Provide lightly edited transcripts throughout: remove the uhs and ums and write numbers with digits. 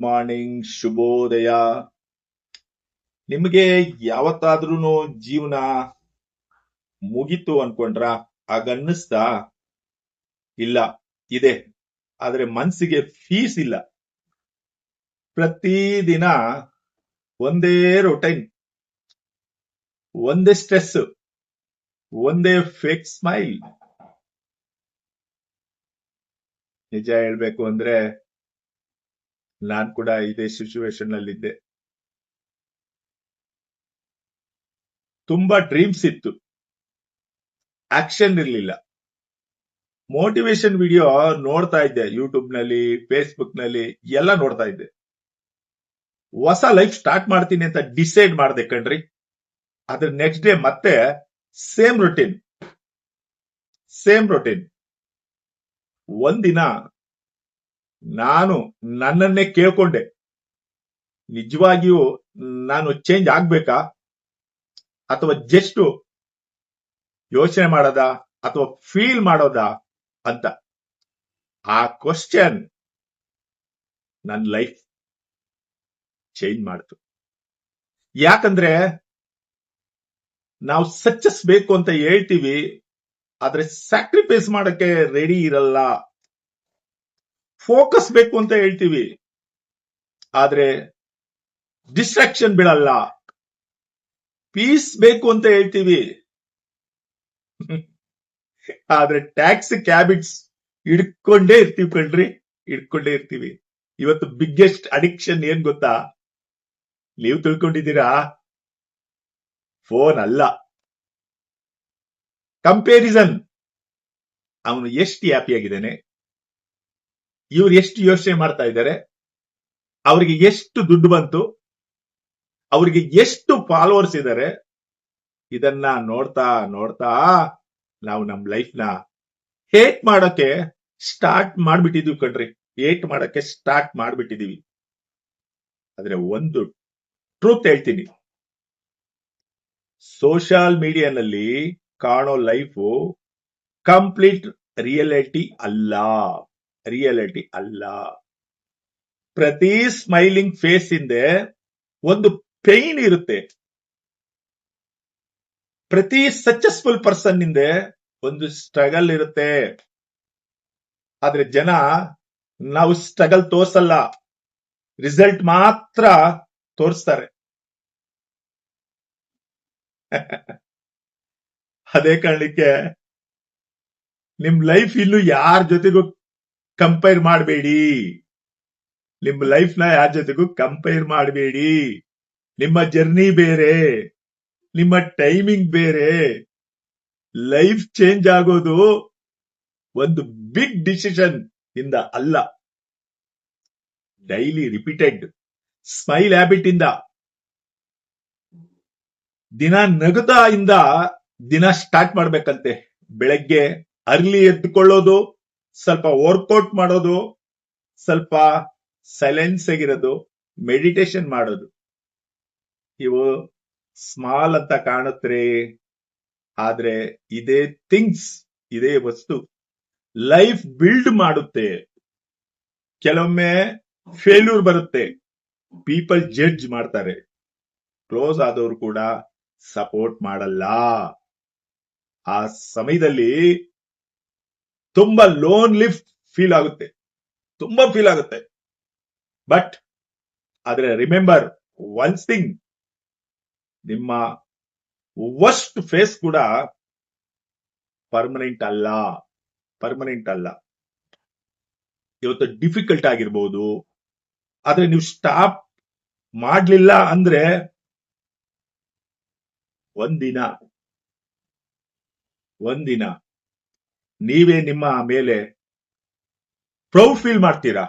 Morning, ಶುಭೋದಯ. ನಿಮಗೆ ಯಾವತ್ತಾದ್ರೂ ಜೀವನ ಮುಗೀತು ಅನ್ಕೊಂಡ್ರ? ಹಾಗನ್ನಿಸ್ತಾ? ಇಲ್ಲ, ಇದೆ. ಆದ್ರೆ ಮನ್ಸಿಗೆ ಫೀಸ್ ಇಲ್ಲ. ಪ್ರತಿದಿನ ಒಂದೇ ರೊಟೈನ್, ಒಂದೇ ಸ್ಟ್ರೆಸ್, ಒಂದೇ ಫೇಕ್ ಸ್ಮೈಲ್. ನಿಜ ಹೇಳ್ಬೇಕು ಅಂದ್ರೆ ನಾನ್ ಕೂಡ ಇದೇ ಸಿಚುವೇಶನ್ ನಲ್ಲಿದ್ದೆ. ತುಂಬಾ ಡ್ರೀಮ್ಸ್ ಇತ್ತು, ಆಕ್ಷನ್ ಇರ್ಲಿಲ್ಲ. ಮೋಟಿವೇಶನ್ ವಿಡಿಯೋ ನೋಡ್ತಾ ಇದ್ದೆ, ಯೂಟ್ಯೂಬ್ ನಲ್ಲಿ, ಫೇಸ್ಬುಕ್ ನಲ್ಲಿ ಎಲ್ಲ ನೋಡ್ತಾ ಇದ್ದೆ. ಹೊಸ ಲೈಫ್ ಸ್ಟಾರ್ಟ್ ಮಾಡ್ತೀನಿ ಅಂತ ಡಿಸೈಡ್ ಮಾಡ್ದೆ ಕಣ್ರಿ. ಅದ್ರ ನೆಕ್ಸ್ಟ್ ಡೇ ಮತ್ತೆ ಸೇಮ್ ರೊಟೀನ್. ಒಂದಿನ ನಾನು ನನ್ನನ್ನೇ ಕೇಳ್ಕೊಂಡೆ, ನಿಜವಾಗಿಯೂ ನಾನು ಚೇಂಜ್ ಆಗ್ಬೇಕಾ ಅಥವಾ ಜಸ್ಟ್ ಯೋಚನೆ ಮಾಡೋದಾ ಅಥವಾ ಫೀಲ್ ಮಾಡೋದಾ ಅಂತ. ಆ ಕ್ವಶನ್ ನನ್ನ ಲೈಫ್ ಚೇಂಜ್ ಮಾಡ್ತು. ಯಾಕಂದ್ರೆ ನಾವು ಸಕ್ಸಸ್ ಬೇಕು ಅಂತ ಹೇಳ್ತೀವಿ, ಆದ್ರೆ ಸ್ಯಾಕ್ರಿಫೈಸ್ ಮಾಡಕ್ಕೆ ರೆಡಿ ಇರಲ್ಲ. ಫೋಕಸ್ ಬೇಕು ಅಂತ ಹೇಳ್ತೀವಿ, ಆದ್ರೆ ಡಿಸ್ಟ್ರಾಕ್ಷನ್ ಬಿಡಲ್ಲ. ಪೀಸ್ ಬೇಕು ಅಂತ ಹೇಳ್ತೀವಿ, ಆದ್ರೆ ಟ್ಯಾಕ್ಸಿ ಕ್ಯಾಬಿಟ್ಸ್ ಹಿಡ್ಕೊಂಡೇ ಇರ್ತೀವಿ ಕಣ್ರಿ, ಹಿಡ್ಕೊಂಡೇ ಇರ್ತೀವಿ. ಇವತ್ತು ಬಿಗ್ಗೆಸ್ಟ್ ಅಡಿಕ್ಷನ್ ಏನ್ ಗೊತ್ತಾ? ನೀವು ತಿಳ್ಕೊಂಡಿದ್ದೀರಾ? ಫೋನ್ ಅಲ್ಲ, ಕಂಪ್ಯಾರಿಸನ್. ಅವನು ಎಷ್ಟು ಹ್ಯಾಪಿ ಆಗಿದ್ದಾನೆ, ಇವ್ರು ಎಷ್ಟು ಯೋಚನೆ ಮಾಡ್ತಾ ಇದ್ದಾರೆ, ಅವರಿಗೆ ಎಷ್ಟು ದುಡ್ಡು ಬಂತು, ಅವರಿಗೆ ಎಷ್ಟು ಫಾಲೋವರ್ಸ್ ಇದ್ದಾರೆ. ಇದನ್ನ ನೋಡ್ತಾ ನೋಡ್ತಾ ನಾವು ನಮ್ ಲೈಫ್ ನ ಹೇಟ್ ಮಾಡಕ್ಕೆ ಸ್ಟಾರ್ಟ್ ಮಾಡ್ಬಿಟ್ಟಿದೀವಿ ಕಣ್ರಿ. ಹೇಟ್ ಮಾಡಕ್ಕೆ ಸ್ಟಾರ್ಟ್ ಮಾಡ್ಬಿಟ್ಟಿದೀವಿ. ಆದ್ರೆ ಒಂದು ಟ್ರೂತ್ ಹೇಳ್ತೀನಿ, ಸೋಷಿಯಲ್ ಮೀಡಿಯಾನಲ್ಲಿ ಕಾಣೋ ಲೈಫು ಕಂಪ್ಲೀಟ್ ರಿಯಾಲಿಟಿ ಅಲ್ಲ. ಪ್ರತಿ ಸ್ಮೈಲಿಂಗ್ ಫೇಸ್ ಹಿಂದೆ ಒಂದು ಪೈನ್ ಇರುತ್ತೆ. ಪ್ರತಿ ಸಕ್ಸಸ್ಫುಲ್ ಪರ್ಸನ್ ಹಿಂದೆ ಒಂದು ಸ್ಟ್ರಗಲ್ ಇರುತ್ತೆ. ಆದ್ರೆ ಜನ ನಾವು ಸ್ಟ್ರಗಲ್ ತೋರ್ಸಲ್ಲ, ರಿಸಲ್ಟ್ ಮಾತ್ರ ತೋರಿಸ್ತಾರೆ. ಅದೇ ಕಾರಣಕ್ಕೆ ನಿಮ್ ಲೈಫ್ ಇನ್ನು ಯಾರ ಜೊತೆಗೂ ಕಂಪೇರ್ ಮಾಡಬೇಡಿ. ನಿಮ್ಮ ಲೈಫ್ ನ ಯಾರ ಜೊತೆಗೂ ಕಂಪೇರ್ ಮಾಡಬೇಡಿ. ನಿಮ್ಮ ಜರ್ನಿ ಬೇರೆ, ನಿಮ್ಮ ಟೈಮಿಂಗ್ ಬೇರೆ. ಲೈಫ್ ಚೇಂಜ್ ಆಗೋದು ಒಂದು ಬಿಗ್ ಡಿಸಿಷನ್ ಇಂದ ಅಲ್ಲ, ಡೈಲಿ ರಿಪೀಟೆಡ್ ಸ್ಮೈಲ್ ಹ್ಯಾಬಿಟ್ ಇಂದ, ದಿನ ನಗುತ್ತಾ ಇಂದ ದಿನ ಸ್ಟಾರ್ಟ್ ಮಾಡ್ಬೇಕಂತೆ. ಬೆಳಗ್ಗೆ ಅರ್ಲಿ ಎದ್ದುಕೊಳ್ಳೋದು, ಸ್ವಲ್ಪ ವರ್ಕೌಟ್ ಮಾಡೋದು, ಸ್ವಲ್ಪ ಸೈಲೆನ್ಸ್ ಆಗಿರೋದು, ಮೆಡಿಟೇಷನ್ ಮಾಡೋದು. ಇವು ಸ್ಮಾಲ್ ಅಂತ ಕಾಣುತ್ತೆ, ಆದ್ರೆ ಇದೇ ಥಿಂಗ್ಸ್, ಇದೇ ವಸ್ತು ಲೈಫ್ ಬಿಲ್ಡ್ ಮಾಡುತ್ತೆ. ಕೆಲವೊಮ್ಮೆ ಫೇಲ್ಯೂರ್ ಬರುತ್ತೆ, ಪೀಪಲ್ ಜಡ್ಜ್ ಮಾಡ್ತಾರೆ, ಕ್ಲೋಸ್ ಆದವರು ಕೂಡ ಸಪೋರ್ಟ್ ಮಾಡಲ್ಲ. ಆ ಸಮಯದಲ್ಲಿ ತುಂಬಾ ಲೋನ್ಲಿ ಫೀಲ್ ಆಗುತ್ತೆ, ತುಂಬಾ ಫೀಲ್ ಆಗುತ್ತೆ. ಬಟ್ ಆದ್ರೆ ರಿಮೆಂಬರ್ ಒನ್ ಥಿಂಗ್, ನಿಮ್ಮ ವರ್ಸ್ಟ್ ಫೇಸ್ ಕೂಡ ಪರ್ಮನೆಂಟ್ ಅಲ್ಲ. ಇವತ್ತು ಡಿಫಿಕಲ್ಟ್ ಆಗಿರ್ಬೋದು, ಆದ್ರೆ ನೀವು ಸ್ಟಾಪ್ ಮಾಡ್ಲಿಲ್ಲ ಅಂದ್ರೆ ಒಂದಿನ ನೀವೇ ನಿಮ್ಮ ಮೇಲೆ ಪ್ರೌಡ್ ಫೀಲ್ ಮಾಡ್ತೀರಾ.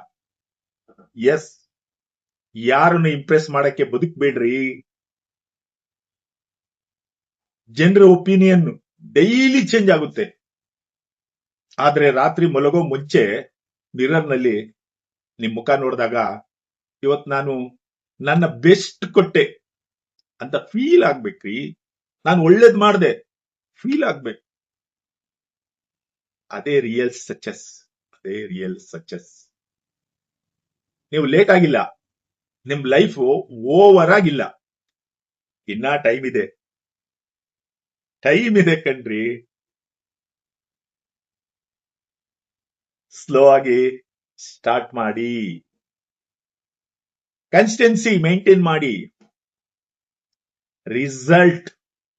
ಎಸ್, ಯಾರನ್ನು ಇಂಪ್ರೆಸ್ ಮಾಡಕ್ಕೆ ಬದುಕಬೇಡ್ರಿ. ಜನರ ಒಪಿನಿಯನ್ ಡೈಲಿ ಚೇಂಜ್ ಆಗುತ್ತೆ. ಆದ್ರೆ ರಾತ್ರಿ ಮಲಗೋ ಮುಂಚೆ ಮಿರರ್ ನಲ್ಲಿ ನಿಮ್ ಮುಖ ನೋಡಿದಾಗ, ಇವತ್ ನಾನು ನನ್ನ ಬೆಸ್ಟ್ ಕೊಟ್ಟೆ ಅಂತ ಫೀಲ್ ಆಗ್ಬೇಕ್ರಿ. ನಾನು ಒಳ್ಳೇದ್ ಮಾಡ್ದೆ ಫೀಲ್ ಆಗ್ಬೇಕು. ಅದೇ ರಿಯಲ್ ಸಕ್ಸಸ್. ನೀವು ಲೇಟ್ ಆಗಿಲ್ಲ, ನಿಮ್ ಲೈಫ್ ಓವರ್ ಆಗಿಲ್ಲ. ಇನ್ನ ಟೈಮ್ ಇದೆ ಕಣ್ರಿ. ಸ್ಲೋ ಆಗಿ ಸ್ಟಾರ್ಟ್ ಮಾಡಿ, ಕನ್ಸಿಸ್ಟೆನ್ಸಿ ಮೇಂಟೈನ್ ಮಾಡಿ, ರಿಸಲ್ಟ್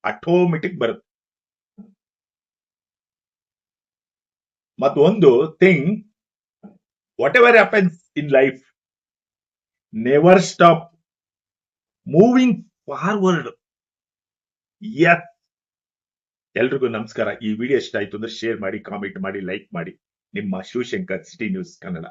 ಆಟೋಮೆಟಿಕ್ ಬರುತ್ತೆ. ಮತ್ತೊಂದು thing, whatever happens in life, never stop moving forward. Yes. ಎಲ್ರಿಗೂ ನಮಸ್ಕಾರ. ಈ ವಿಡಿಯೋ ಇಷ್ಟ ಆಯ್ತು ಅಂದ್ರೆ ಶೇರ್ ಮಾಡಿ, ಕಾಮೆಂಟ್ ಮಾಡಿ, ಲೈಕ್ ಮಾಡಿ. ನಿಮ್ಮ ಶಿವಶಂಕರ್ ಸಿಟಿ ನ್ಯೂಸ್ ಕನ್ನಡ.